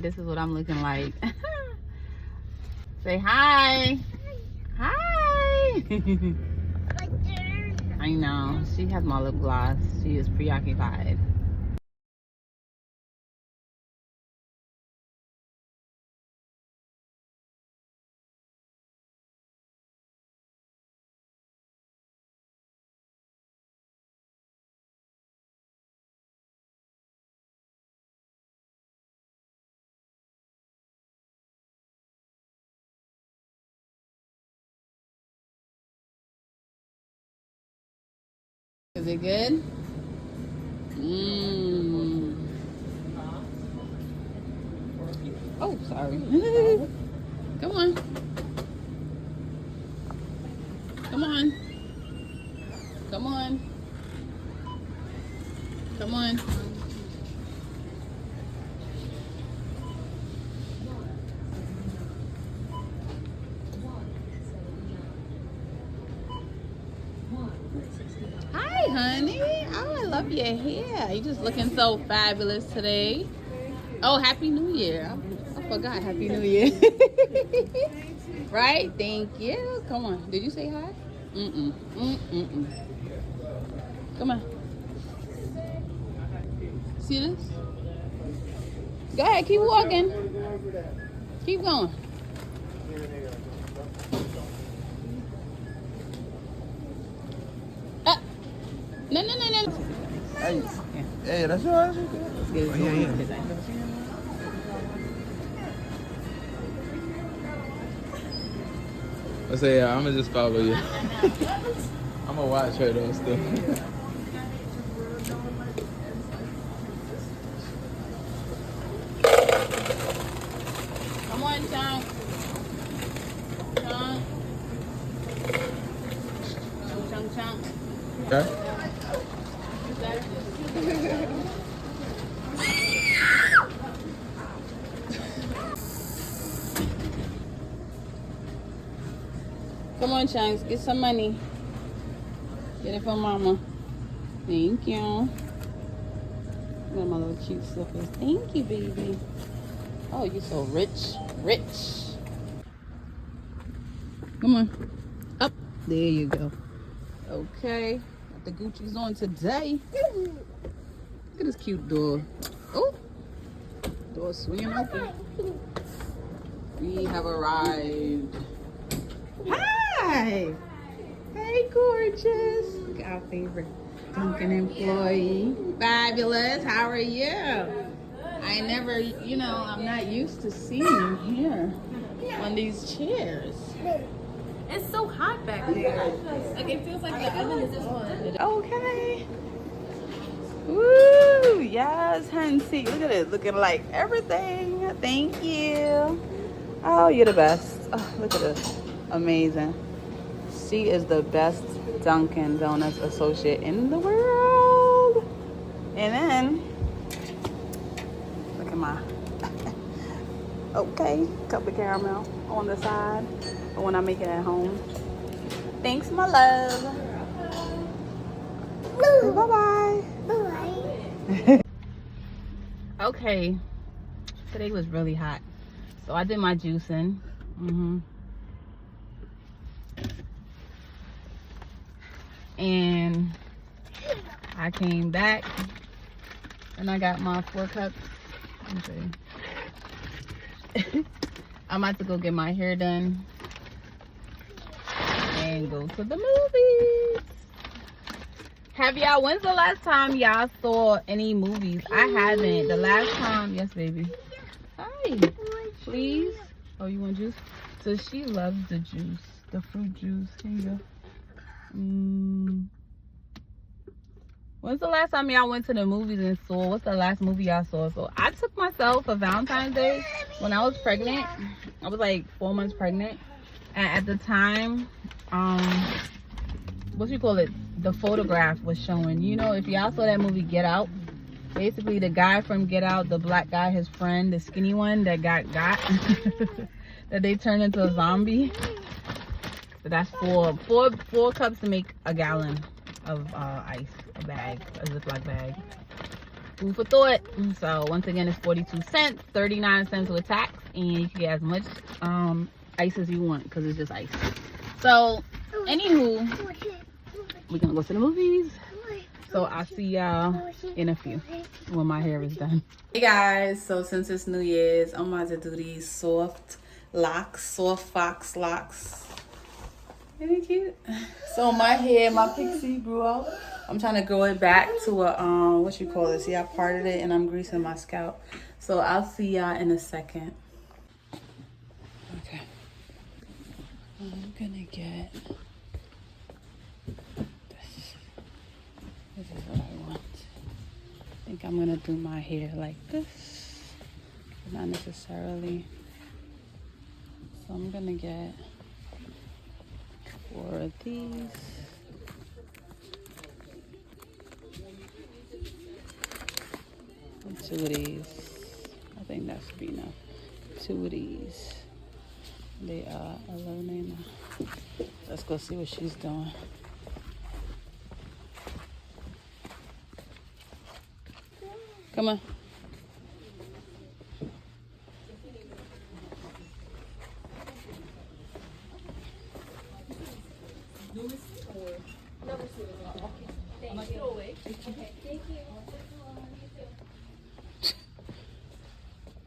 this is what I'm looking like. Say hi. Hi. I know. She has my lip gloss. She is preoccupied. Is it good? Mmm. Oh, sorry. Come on. Come on. Come on. Come on. Hi, honey. Oh, I love your hair. You're just looking so fabulous today. Oh, Happy New Year. I forgot Happy New Year. Right? Thank you. Come on. Did you say hi? Come on. See this? Go ahead. Keep walking. Keep going. No. Hey, that's yours. Oh, yeah. I say, yeah, I'm gonna just follow you. I'm gonna watch her though still. Come on, Chunk. Chunk. Okay. Come on, Chunks. Get some money. Get it from Mama. Thank you. Got my little cute slippers. Thank you, baby. Oh, you're so rich. Come on. Up. There you go. Okay. Got the Gucci's on today. Look at this cute door. Oh. Door swinging open. We have arrived. Hi. Hey, gorgeous. Look at our favorite Dunkin employee. Fabulous. How are you? I never, I'm not used to seeing you here on these chairs. It's so hot back there. Like it feels like the oven is on. Okay. Woo! Yes, Hunty. Look at it. Looking like everything. Thank you. Oh, you're the best. Oh, look at this. Amazing. She is the best Dunkin' Donuts associate in the world. And then, look at my, okay, cup of caramel on the side when I make it at home. Thanks, my love. Bye-bye. Bye-bye. Okay, today was really hot. So I did my juicing. And I came back and I got my 4 cups. I'm about to go get my hair done and go to the movies. Have y'all, when's the last time y'all saw any movies? I haven't. The last time, yes baby. Hi, please. Oh, you want juice? So she loves the juice, the fruit juice. Here you go. When's the last time y'all went to the movies and saw? What's the last movie y'all saw? So I took myself for Valentine's Day when I was pregnant. I was like 4 months pregnant, and at the time, what you call it? The Photograph was showing. If y'all saw that movie Get Out, basically the guy from Get Out, the black guy, his friend, the skinny one that got that they turned into a zombie. So that's four cups to make a gallon of ice, a Ziploc bag. food for thought. So once again, it's 42 cents, 39 cents with tax, and you can get as much ice as you want because it's just ice. So anywho, we're gonna go to the movies. So I'll see y'all in a few when my hair is done. Hey guys, so since it's New Year's, I'm about to do these soft fox locks. Isn't it cute? So my hair, my pixie grew out. I'm trying to grow it back to a what you call it? See, I parted it and I'm greasing my scalp. So I'll see y'all in a second. Okay. I'm gonna get this. This is what I want. I think I'm gonna do my hair like this. Not necessarily. So I'm gonna get 4 of these. And 2 of these. I think that should be enough. 2 of these. They are $11.99. Let's go see what she's doing. Come on.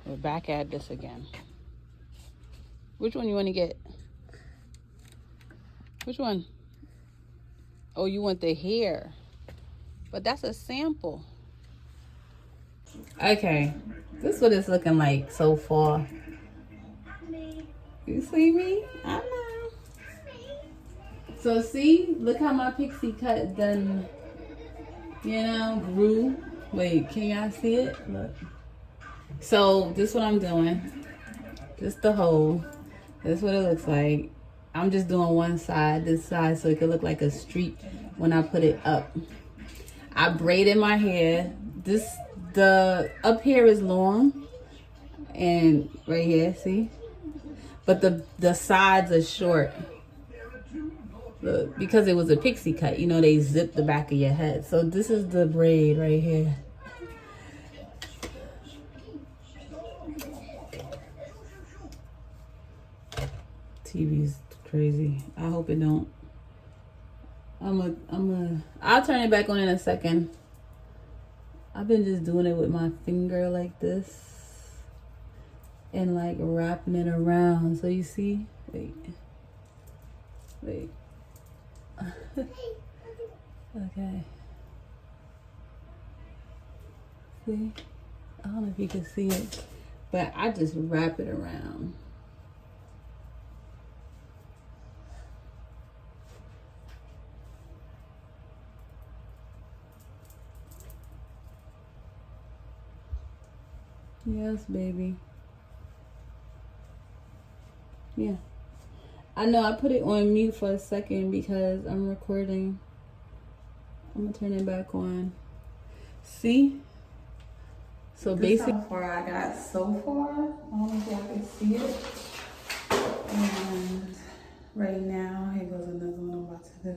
We're back at this again. Which one you want to get? Which one? Oh, you want the hair. But that's a sample. Okay. This is what it's looking like so far. You see me? I know. So see? Look how my pixie cut done, you know, grew. Wait, can y'all see it? Look. So this is what I'm doing. Just the hole. That's what it looks like. I'm just doing one side, this side, so it could look like a streak when I put it up. I braided my hair. The up here is long, and right here, see? But the sides are short. Look, because it was a pixie cut, you know, they zip the back of your head. So this is the braid right here. TV's crazy. I hope it don't. I'll turn it back on in a second. I've been just doing it with my finger like this and like wrapping it around. So you see? Wait. Okay. See? I don't know if you can see it, but I just wrap it around. Yes, baby. Yeah. I know I put it on mute for a second because I'm recording. I'm gonna turn it back on. See? So basically, how far I got so far. I don't know if y'all can see it. And right now, here goes another one I'm about to do.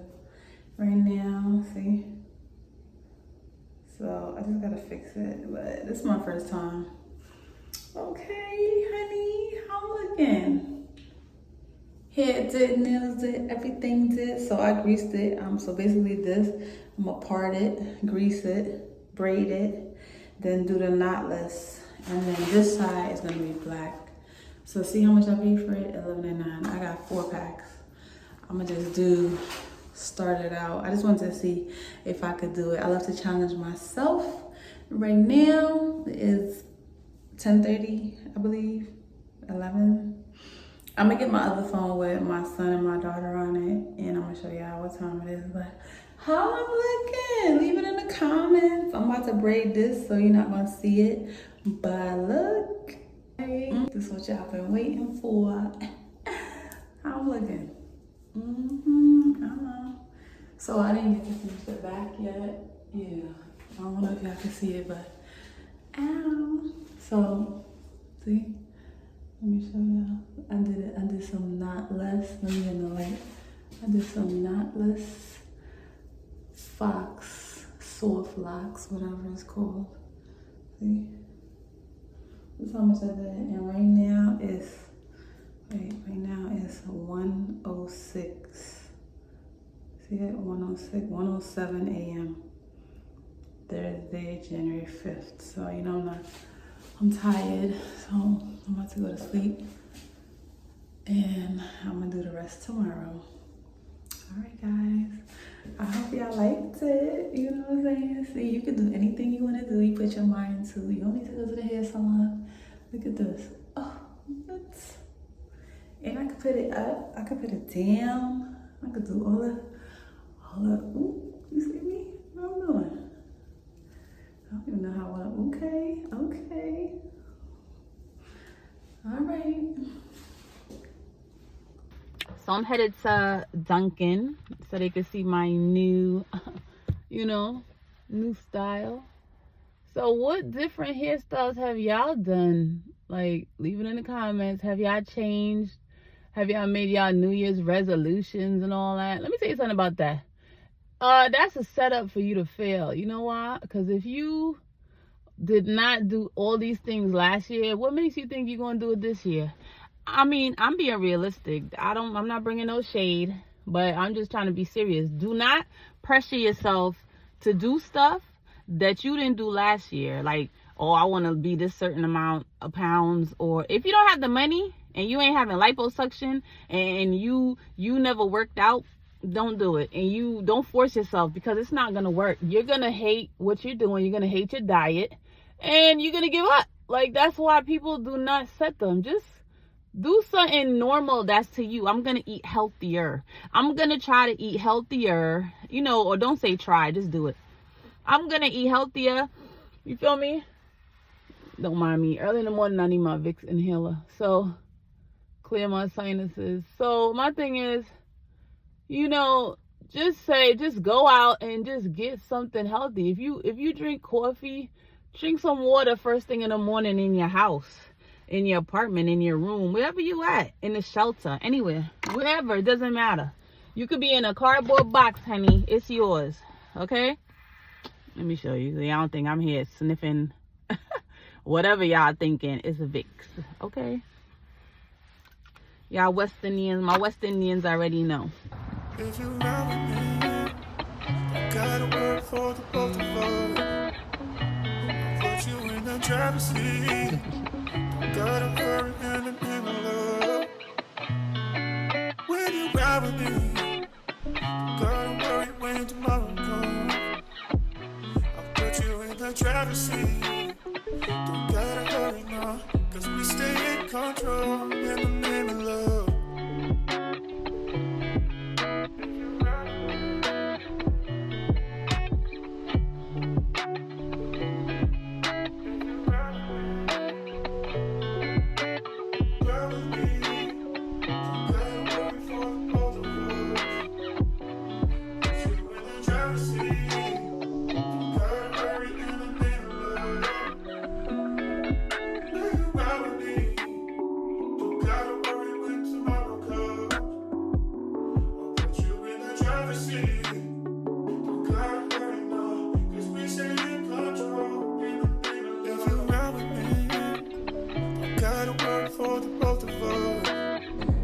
Right now, see? So I just gotta fix it, but this is my first time. Okay, honey, how I'm looking? Hair did, nails did, everything did. So I greased it. So basically this, I'm gonna part it, grease it, braid it, then do the knotless. And then this side is gonna be black. So see how much I paid for it? $11.99. I got 4 packs. I'm gonna just start it out. I just wanted to see if I could do it. I love to challenge myself. Right now it's 10:30, I believe, 11. I'm gonna get my other phone with my son and my daughter on it, and I'm gonna show y'all what time it is. But how I'm looking? Leave it in the comments. I'm about to braid this, so you're not gonna see it. But look, this is what y'all been waiting for. How I'm looking? I don't know. So I didn't get to finish the back yet. Yeah, I don't know if y'all can see it, but ow. So, see? Let me show y'all. I did some knotless. Let me in the light. I did some knotless fox, soft locks, whatever it's called. See? That's how much I did. And right now it's, right now it's 1:06. See it? 1:06, 1:07 a.m. Thursday, January 5th. So, you know, I'm tired. So I'm about to go to sleep. And I'm gonna do the rest tomorrow. All right, guys. I hope y'all liked it. You know what I'm saying? See, you can do anything you want to do. You put your mind to. You want me to go to the hair salon? Look at this. Oh, what? And I could put it up. I could put it down. I could do all the. Ooh, you see me? What I'm doing? I don't even know how I. Okay. All right. So I'm headed to Dunkin so they can see my new, new style. So what different hairstyles have y'all done? Like, leave it in the comments. Have y'all changed? Have y'all made y'all New Year's resolutions and all that? Let me tell you something about that. That's a setup for you to fail. You know why? Because if you did not do all these things last year, what makes you think you're going to do it this year? I mean, I'm being realistic. I'm not bringing no shade, but I'm just trying to be serious. Do not pressure yourself to do stuff that you didn't do last year. Like, oh, I want to be this certain amount of pounds. Or if you don't have the money and you ain't having liposuction and you never worked out, don't do it. And you don't force yourself because it's not going to work. You're going to hate what you're doing. You're going to hate your diet and you're going to give up. Like, that's why people do not set them. Just do something normal that's to you. I'm going to eat healthier. I'm going to try to eat healthier, or don't say try, just do it. I'm going to eat healthier. You feel me? Don't mind me. Early in the morning, I need my Vicks inhaler. So, clear my sinuses. So, my thing is, just go out and just get something healthy. If you drink coffee, drink some water first thing in the morning in your house. In your apartment, in your room, wherever you at, in the shelter, anywhere, wherever, it doesn't matter. You could be in a cardboard box, honey. It's yours, okay? Let me show you. I don't think I'm here sniffing whatever y'all thinking. It's a Vicks, okay? Y'all West Indians, my West Indians already know. If you love me, I gotta work for the both of us. Put you in the driver's seat. Gotta hurry and in love. When you ride with me, gotta worry when tomorrow comes. I'll put you in the driver's seat. Don't gotta hurry now, cause we stay in control in the name of love.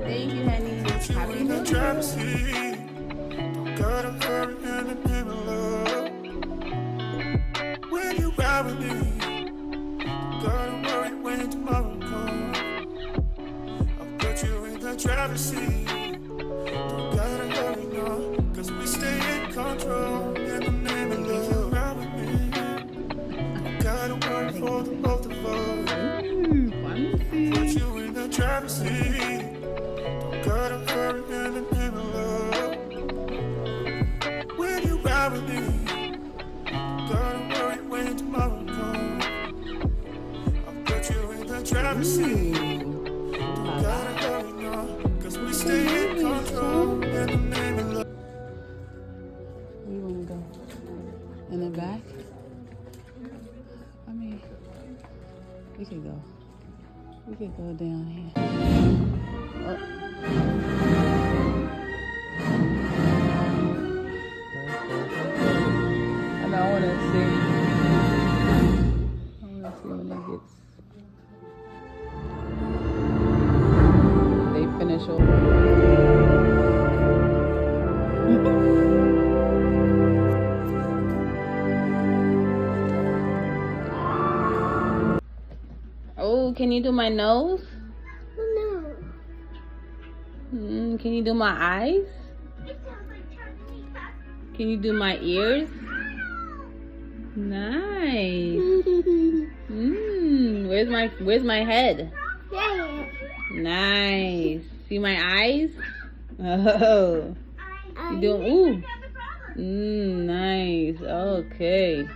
Thank you, honey. Happy New Year. Gotta hurry and in love. When you ride with me, gotta worry when tomorrow comes. I'll put you in the driver's seat. Don't gotta hurry now, cause we stay in control in the name of love. Ride with me, gotta worry for the both of us. Put you in the driver's seat. Gotta hurry and in love. When you ride with me, gotta worry when tomorrow comes. I'll put you in the driver's seat. Don't gotta hurry now, cause we stay in control in the name of love. Where you wanna go? In the back? I mean, we could go. We could go down here. Oh. I know, I want to see. can you do my nose? No. Can you do my eyes? Can you do my ears? Nice. Where's my head? Yeah. Nice. See my eyes? Oh. You doing? Ooh. Nice. Okay.